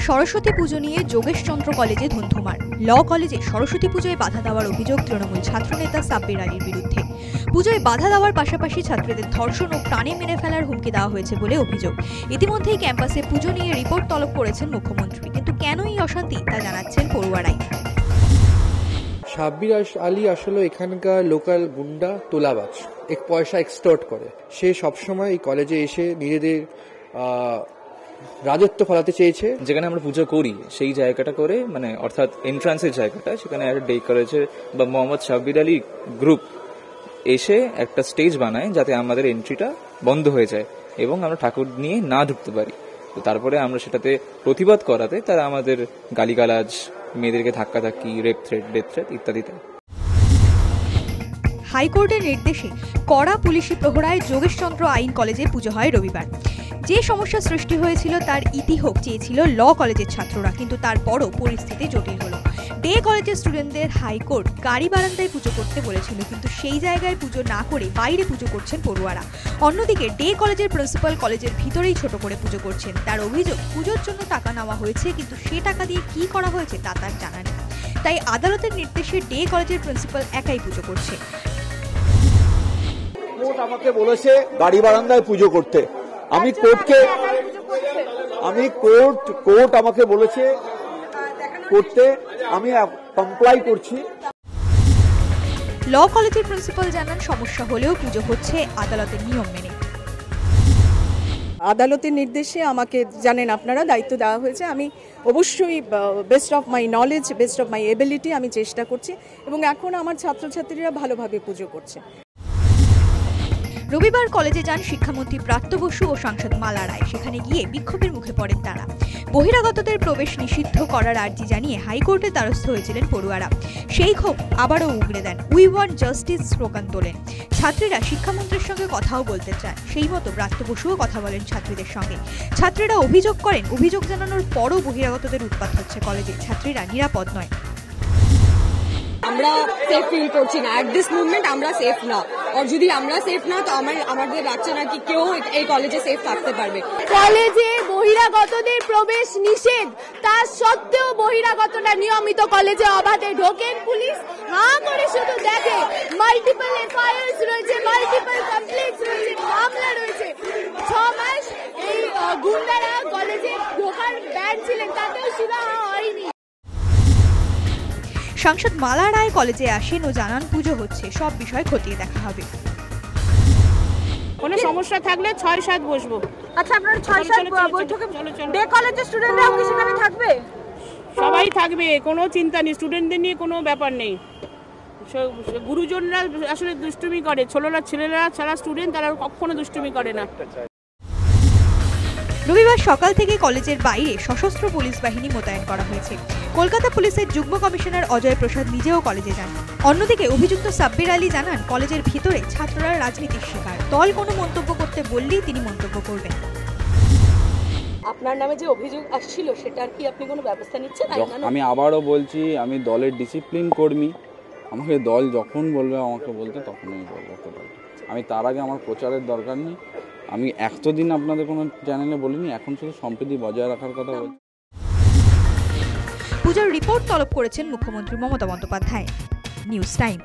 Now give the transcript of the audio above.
সরস্বতী পুজো নিয়ে যোগেশচন্দ্র কলেজে ধুন্ধুমার। ল কলেজে সরস্বতী পুজোয় বাধা দেওয়ার অভিযোগ তৃণমূল ছাত্রনেতা সাব্বির আলীর বিরুদ্ধে। পুজোয় বাধা দেওয়ার পাশাপাশি ছাত্রীদের ধর্ষণ ও প্রাণে মেরে ফেলার হুমকি দেওয়া হয়েছে বলে অভিযোগ। ইতিমধ্যেই ক্যাম্পাসে পুজো নিয়ে রিপোর্ট তলব করেছেন মুখ্যমন্ত্রী, কিন্তু কেন এই অশান্তি তা জানাচ্ছেন পড়ুয়ারাই। সাব্বির আলী আসলে এখানকার লোকাল গুন্ডা, তোলাবাজ, এক পয়সা এক্সটর্ট করে। সে সবসময় এই কলেজে এসে নিজেদের রাজত্ব ফলাতে চেয়েছে। যেখানে আমরা পুজো করি সেই জায়গাটা করে, মানে অর্থাৎ এন্ট্রান্সের জায়গাটা, সেখানে একটা ডে কলেজের বা মোহাম্মদ সাব্বির আলী গ্রুপ এসে একটা স্টেজ বানায় যাতে আমাদের এন্ট্রিটা বন্ধ হয়ে যায় এবং আমরা ঠাকুর নিয়ে না ঢুকতে পারি। তো তারপরে আমরা সেটাতে প্রতিবাদ করাতে তারা আমাদের গালিগালাজ, মেয়েদেরকে ধাক্কাধাক্কি, রেপ থ্রেট, ডেথ থ্রেট ইত্যাদিতে। হাইকোর্টের নির্দেশে কড়া পুলিশি প্রহরায় যোগেশচন্দ্র আইন কলেজে পুজো হয় রবিবার। যে সমস্যা সৃষ্টি হয়েছিল তার ইতিহাস চেয়েছিল ল কলেজের ছাত্ররা, কিন্তু তারপরও পরিস্থিতি জটিল হলো। ডে কলেজের স্টুডেন্টদের হাইকোর্ট গাড়ি বারান্দায় পুজো করতে বলেছিল, কিন্তু সেই জায়গায় পুজো না করে বাইরে পুজো করছেন পড়ুয়ারা। অন্যদিকে ডে কলেজের প্রিন্সিপাল কলেজের ভিতরেই ছোট করে পুজো করছেন। তার অভিযোগ, পুজোর জন্য টাকা নেওয়া হয়েছে, কিন্তু সে টাকা দিয়ে কি করা হয়েছে তা তার জানা নেই। তাই আদালতের নির্দেশে ডে কলেজের প্রিন্সিপাল একাই পুজো করছে। কোর্ট আমাকে বলেছে গাড়ি বারান্দায় পুজো করতে। কোর্ট আমাকে বলেছে করতে, আমি কমপ্লাই করছি। ল কলেজের প্রিন্সিপাল জানান, সমস্যা হলেও পুজো হচ্ছে আদালতের নিয়ম মেনে। আদালতের নির্দেশে আমাকে, জানেন আপনারা, দায়িত্ব দেওয়া হয়েছে। আমি অবশ্যই best of my knowledge, best of my ability আমি চেষ্টা করছি, এবং এখন আমার ছাত্রছাত্রীরা ভালোভাবে পুজো করছে। রবিবার কলেজে যান শিক্ষামন্ত্রী ব্রাত্য বসু ও সাংসদ মালা রায়। সেখানে গিয়ে বিক্ষোভের মুখে পড়েন তারা। বহিরাগতদের প্রবেশ নিষিদ্ধ করার আর্জি জানিয়ে হাইকোর্টের দ্বারস্থ হয়েছিলেন পড়ুয়ারা। সেই ক্ষোভ আবারও উগড়ে দেন, উই ওয়ান্ট জাস্টিস স্লোগান তোলেন। ছাত্রীরা শিক্ষামন্ত্রীর সঙ্গে কথাও বলতে চায়, সেই মতো ব্রাত্য বসুও কথা বলেন ছাত্রীদের সঙ্গে। ছাত্রীরা অভিযোগ করেন, অভিযোগ জানানোর পরও বহিরাগতদের উৎপাত হচ্ছে কলেজে। ছাত্রীরা নিরাপদ নয়। আমরা সেফ ফিল করছি না, অ্যাট দিস মুভমেন্ট আমরা সেফ না। আর যদি আমরা সেফ না, তো আমাদের বাচ্চারা কি কেউ এই কলেজে সেফ থাকতে পারবে? কলেজে বহিরাগতদের প্রবেশ নিষেধ, তা সত্ত্বেও বহিরাগতরা নিয়মিত কলেজে অবাধে ঢোকেন। পুলিশ হাঁ করে শুধু দেখে। মাল্টিপল এফআইআরস রয়েছে, মাল্টিপল কমপ্লেইন্টস রয়েছে, মামলা রয়েছে। 6 মাস এই গুন্ডারা কলেজে ঢোকার ব্যান ছিলেন, তাতেও সুরাহা হয়নি। সাংসদ মালা রায় কলেজে আসেন ও জানান, পুজো হচ্ছে, সব বিষয় খতিয়ে দেখা হবে। কোনো সমস্যা থাকলে 6-7 বসবো। আচ্ছা, আপনারা 6-7 বৈঠকে ডে কলেজের স্টুডেন্টরা কি সেখানে থাকবে? সবাই থাকবে, কোনো চিন্তা নেই, স্টুডেন্টদের নিয়ে কোনো ব্যাপার নেই। গুরুজনরা আসলে দুষ্টুমি করে, ছেলেরা ছাড়া স্টুডেন্ট তারা কখনো দুষ্টুমি করে না। রবিবার সকাল থেকে কলেজের বাইরে সশস্ত্র পুলিশ বাহিনী মোতায়েন করা হয়েছে। কলকাতা পুলিশের যুগ্ম কমিশনার অজয় প্রসাদ নিজেও কলেজে যান। অন্যদিকে অভিযুক্ত সাব্বির আলী জানান, কলেজের ভিতরে ছাত্ররা রাজনীতির শিকার। দল কোনো মন্তব্য করতে বললেই তিনি মন্তব্য করবেন। আপনার নামে যে অভিযোগ আসছিল সেটার কি আপনি কোনো ব্যবস্থা নিচ্ছেন? আমি আবারও বলছি, আমি দলের ডিসিপ্লিন কর্মী। আমাকে দল যখন বলবে আমাকে বলতে, তখনই আমি বলবো। আমি তার আগে আমার প্রচারের দরকার নেই। আমি এতদিন আপনাদের কোনো চ্যানেলে বলিনি, এখন শুধু সম্প্রীতি বজায় রাখার কথা বলছি। পুজোর রিপোর্ট তলব করেছেন মুখ্যমন্ত্রী মমতা বন্দ্যোপাধ্যায়। News time.